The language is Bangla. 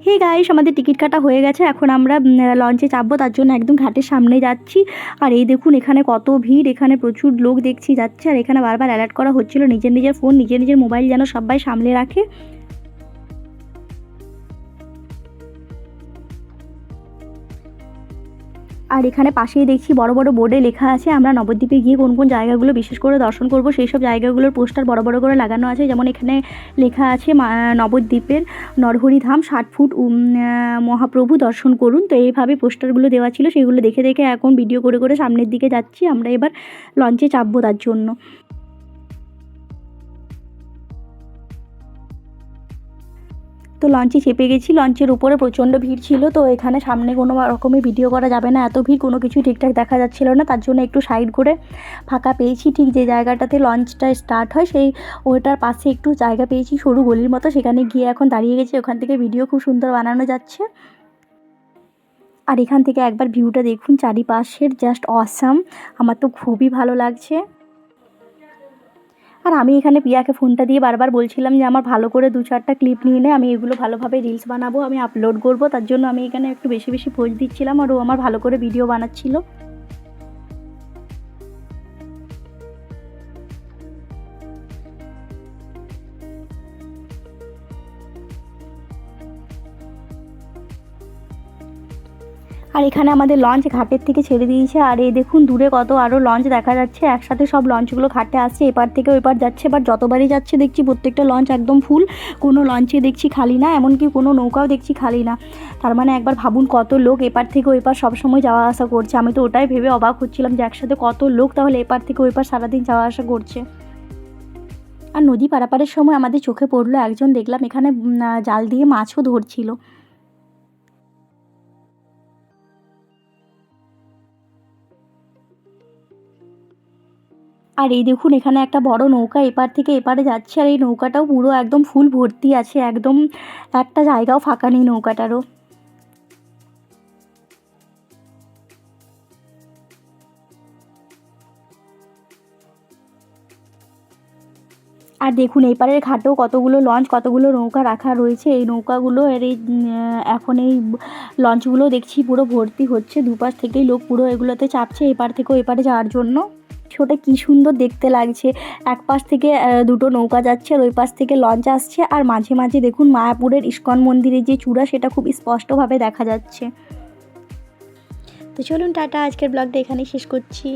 হে গাইস, আমাদের টিকিট কাটা হয়ে গেছে। এখন আমরা লঞ্চে চাপবো, তার জন্য একদম ঘাটের সামনে যাচ্ছি। আর এই দেখুন এখানে কত ভিড়, এখানে প্রচুর লোক দেখছি যাচ্ছে। আর এখানে বারবার অ্যালার্ট করা হচ্ছিল নিজের নিজের ফোন, নিজের নিজের মোবাইল যেন সবাই সামলে রাখে। আর এখানে পাশেই দেখছি বড় বড় বোর্ডে লেখা আছে আমরা নবদ্বীপে গিয়ে কোন কোন জায়গাগুলো বিশেষ করে দর্শন করব, সেই সব জায়গাগুলোর পোস্টার বড় বড় করে লাগানো আছে। যেমন এখানে লেখা আছে নবদ্বীপের নরহরি ধাম 60 ফুট মহাপ্রভু দর্শন করুন। তো এইভাবে পোস্টারগুলো দেওয়া ছিল, সেগুলো দেখে দেখে এখন ভিডিও করে করে সামনের দিকে যাচ্ছি। আমরা এবার লঞ্চে চাপবো তার জন্য। তো লঞ্চে চেপে গেছি, লঞ্চের উপরে প্রচণ্ড ভিড় ছিল। তো এখানে সামনে কোনো রকমের ভিডিও করা যাবে না, এত ভিড়, কোনো কিছু ঠিকঠাক দেখা যাচ্ছিল না। তার জন্য একটু সাইড করে ফাঁকা পেয়েছি, ঠিক যে জায়গাটাতে লঞ্চটা স্টার্ট হয় সেই ওইটার পাশে একটু জায়গা পেয়েছি সরু গলির মতো, সেখানে গিয়ে এখন দাঁড়িয়ে গেছি। ওখান থেকে ভিডিও খুব সুন্দর বানানো যাচ্ছে। আর এখান থেকে একবার ভিউটা দেখুন চারিপাশের, জাস্ট অসাম। আমার তো খুবই ভালো লাগছে। আর আমি এখানে পিয়াকে ফোনটা দিয়ে বারবার বলছিলাম যে আমার ভালো করে 2-4টা ক্লিপ নিয়ে নে, আমি এগুলো ভালোভাবে রিলস বানাবো, আমি আপলোড করব। তার জন্য আমি এখানে একটু বেশি বেশি পোজ দিচ্ছিলাম, আর ও আমার ভালো করে ভিডিও বানাচ্ছিল। আর এখানে আমাদের লঞ্চ ঘাটের থেকে ছেড়ে দিয়েছে। আর এই দেখুন দূরে কত আরও লঞ্চ দেখা যাচ্ছে, একসাথে সব লঞ্চগুলো ঘাটে আসছে, এপার থেকে ওইপার যাচ্ছে। বাট যতবারই যাচ্ছে দেখছি প্রত্যেকটা লঞ্চ একদম ফুল, কোনো লঞ্চে দেখছি খালি না, এমনকি কোনো নৌকাও দেখছি খালি না। তার মানে একবার ভাবুন কত লোক এপার থেকে ওইপার সবসময় যাওয়া আসা করছে। আমি তো ওটাই ভেবে অবাক হচ্ছিলাম যে একসাথে কত লোক তাহলে এপার থেকে ওইপার সারাদিন যাওয়া আসা করছে। আর নদী পারাপারের সময় আমাদের চোখে পড়লো একজন, দেখলাম এখানে জাল দিয়ে মাছও ধরছিল। আর এই দেখুন এখানে একটা বড় নৌকা এপার থেকে এপারে যাচ্ছে, আর এই নৌকাটাও পুরো একদম ফুল ভর্তি আছে, একদম একটা জায়গাও ফাঁকা নেই নৌকাটারও। আর দেখুন এপারের ঘাটেও কতগুলো লঞ্চ, কতগুলো নৌকা রাখা রয়েছে। এই নৌকাগুলো আর এই এখন এই লঞ্চগুলো দেখছি পুরো ভর্তি হচ্ছে, দুপাশ থেকেই লোক পুরো এগুলোতে চাপছে এপার থেকেও এপারে যাওয়ার জন্য। ওটা কি সুন্দর দেখতে লাগছে, এক পাশ থেকে দুটো নৌকা যাচ্ছে, আর ওই পাশ থেকে লঞ্চ আসছে। আর মাঝে মাঝে দেখুন মায়াপুরের ইস্কন মন্দিরের যে চূড়া, সেটা খুব স্পষ্টভাবে দেখা যাচ্ছে। তো চলুন টাটা, আজকের ব্লগটা এখানেই শেষ করছি।